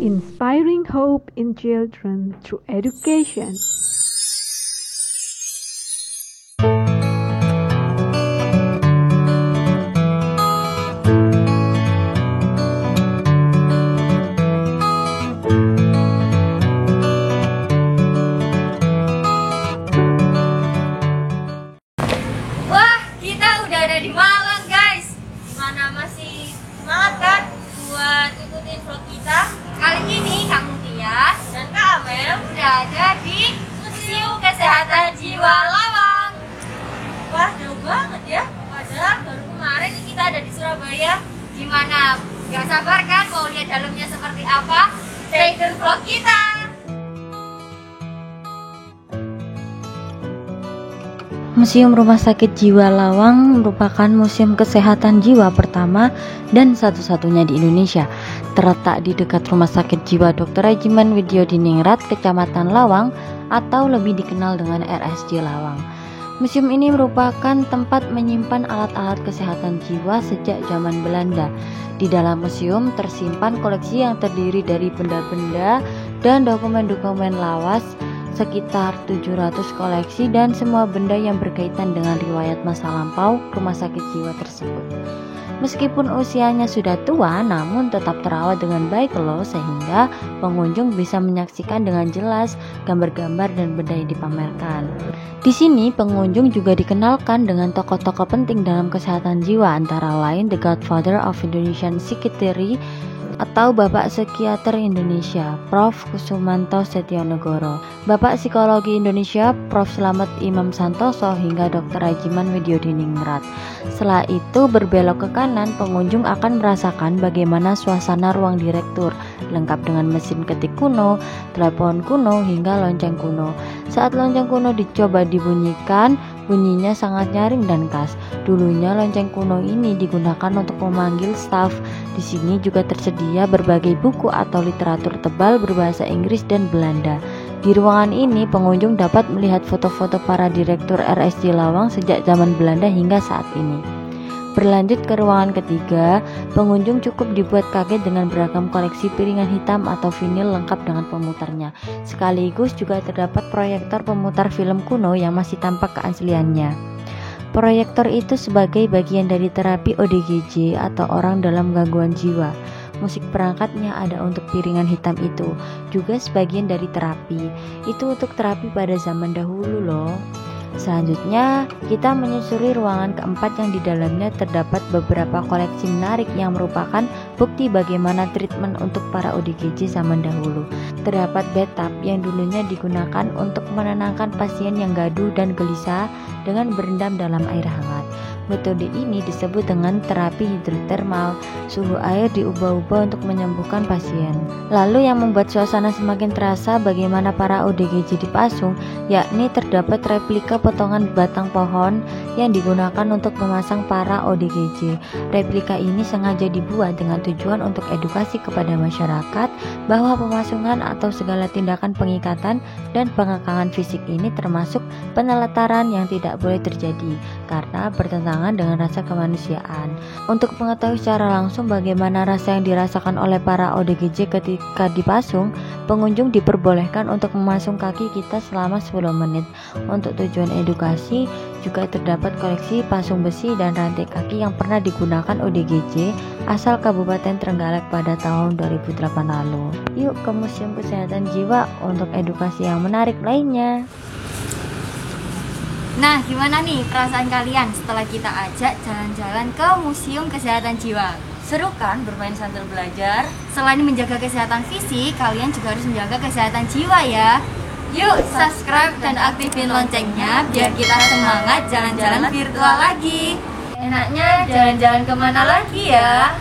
Inspiring hope in children through education. Wah, kita udah ada di Malang, guys. Gimana, masih semangat kan buat ikutin vlog kita? Kali ini Kak Mutia dan Kak Amel udah ada di Museum Kesehatan Jiwa Lawang. Wah, jauh banget ya. Padahal baru kemarin kita ada di Surabaya. Gimana? Gak sabar kan mau lihat dalamnya seperti apa? Stay tune vlog kita. Museum Rumah Sakit Jiwa Lawang merupakan museum kesehatan jiwa pertama dan satu-satunya di Indonesia. Terletak di dekat Rumah Sakit Jiwa Dr. Rajiman Widyodiningrat, Kecamatan Lawang, atau lebih dikenal dengan RSJ Lawang. Museum ini merupakan tempat menyimpan alat-alat kesehatan jiwa sejak zaman Belanda. Di dalam museum tersimpan koleksi yang terdiri dari benda-benda dan dokumen-dokumen lawas, sekitar 700 koleksi dan semua benda yang berkaitan dengan riwayat masa lampau rumah sakit jiwa tersebut. Meskipun usianya sudah tua, namun tetap terawat dengan baik loh, sehingga pengunjung bisa menyaksikan dengan jelas gambar-gambar dan benda yang dipamerkan. Di sini pengunjung juga dikenalkan dengan tokoh-tokoh penting dalam kesehatan jiwa, antara lain The Godfather of Indonesian Psychiatry atau Bapak Psikiater Indonesia, Prof. Kusumanto Setionegoro, Bapak Psikologi Indonesia, Prof. Slamet Imam Santoso, hingga Dr. Rajiman Widyodiningrat. Setelah itu berbelok ke kanan, pengunjung akan merasakan bagaimana suasana ruang direktur, lengkap dengan mesin ketik kuno, telepon kuno, hingga lonceng kuno. Saat lonceng kuno dicoba dibunyikan, bunyinya sangat nyaring dan khas. Dulunya lonceng kuno ini digunakan untuk memanggil staf. Di sini juga tersedia berbagai buku atau literatur tebal berbahasa Inggris dan Belanda. Di ruangan ini pengunjung dapat melihat foto-foto para direktur RSJ Lawang sejak zaman Belanda hingga saat ini. Berlanjut ke ruangan ketiga, pengunjung cukup dibuat kaget dengan beragam koleksi piringan hitam atau vinil lengkap dengan pemutarnya. Sekaligus juga terdapat proyektor pemutar film kuno yang masih tampak keasliannya. Proyektor itu sebagai bagian dari terapi ODGJ atau orang dalam gangguan jiwa. Musik perangkatnya ada untuk piringan hitam itu, juga sebagian dari terapi. Itu untuk terapi pada zaman dahulu loh. Selanjutnya, kita menyusuri ruangan keempat yang di dalamnya terdapat beberapa koleksi menarik yang merupakan bukti bagaimana treatment untuk para ODGJ zaman dahulu. Terdapat bathtub yang dulunya digunakan untuk menenangkan pasien yang gaduh dan gelisah dengan berendam dalam air hangat. Metode ini disebut dengan terapi hidrotermal. Suhu air diubah-ubah untuk menyembuhkan pasien. Lalu yang membuat suasana semakin terasa bagaimana para ODGJ dipasung, yakni terdapat replika potongan batang pohon yang digunakan untuk memasang para ODGJ. Replika ini sengaja dibuat dengan tujuan untuk edukasi kepada masyarakat bahwa pemasungan atau segala tindakan pengikatan dan pengekangan fisik ini termasuk peneletaran yang tidak boleh terjadi karena bertentangan dengan rasa kemanusiaan. Untuk mengetahui secara langsung bagaimana rasa yang dirasakan oleh para ODGJ ketika dipasung, pengunjung diperbolehkan untuk memasung kaki kita selama 10 menit. Untuk tujuan edukasi, juga terdapat koleksi pasung besi dan rantai kaki yang pernah digunakan ODGJ asal Kabupaten Trenggalek pada tahun 2008 lalu. Yuk ke Museum Kesehatan Jiwa untuk edukasi yang menarik lainnya. Nah, gimana nih perasaan kalian setelah kita ajak jalan-jalan ke Museum Kesehatan Jiwa? Seru kan bermain sambil belajar? Selain menjaga kesehatan fisik, kalian juga harus menjaga kesehatan jiwa ya. Yuk subscribe dan aktifin loncengnya biar kita semangat jalan-jalan virtual lagi. Enaknya jalan-jalan kemana lagi ya?